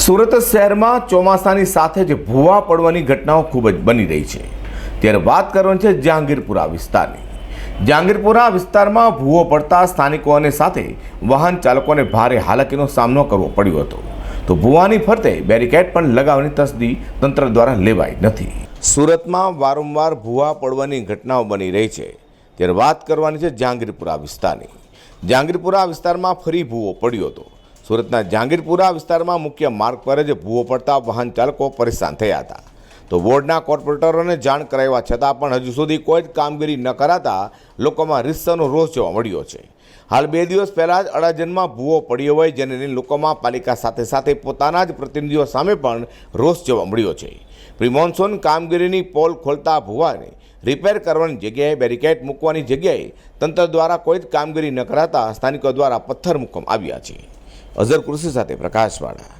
સુરત શહેરમાં ચોમાસાની સાથે જ ભૂવા પડવાની ઘટનાઓ ખૂબ જ બની રહી છે। ત્યારે વાત કરવાની છે જહાંગીરપુરા વિસ્તારની। જહાંગીરપુરા વિસ્તારમાં ભૂવો પડતા સ્થાનિકોને સાથે વાહન ચાલકોને ભારે હાલાકીનો સામનો કરવો પડ્યો હતો। તો ભૂવાની ફરતે બેરિકેડ પણ લગાવવાની તસદી તંત્ર દ્વારા લેવાઈ નથી। સુરતમાં વારંવાર ભૂવા પડવાની ઘટનાઓ બની રહી છે। ત્યારે વાત કરવાની છે જહાંગીરપુરા વિસ્તારની। જહાંગીરપુરા વિસ્તારમાં ફરી ભૂવો પડ્યો હતો। સુરતના જહાંગીરપુરા વિસ્તારમાં મુખ્ય માર્ગ પર જ ભૂવો પડતા વાહન ચાલકો પરેશાન થયા હતા। તો વોર્ડના કોર્પોરેટરોને જાણ કરાવ્યા છતાં પણ હજુ સુધી કોઈ જ કામગીરી ન કરાતા લોકોમાં રીતસરનો રોષ જોવા મળ્યો છે। હાલ 2 દિવસ પહેલાં જ અડાજણમાં ભૂવો પડ્યો હોય, જેને લઈને લોકોમાં પાલિકા સાથે સાથે પોતાના જ પ્રતિનિધિઓ સામે પણ રોષ જોવા મળ્યો છે। પ્રી મોન્સૂન કામગીરીની પોલ ખોલતા ભૂવાને રિપેર કરવાની જગ્યાએ બેરિકેડ મૂકવાની જગ્યાએ તંત્ર દ્વારા કોઈ જ કામગીરી ન કરાતા સ્થાનિકો દ્વારા પથ્થર મૂકવામાં આવ્યા છે। અઝર કુર્સી સાથે પ્રકાશવાળા।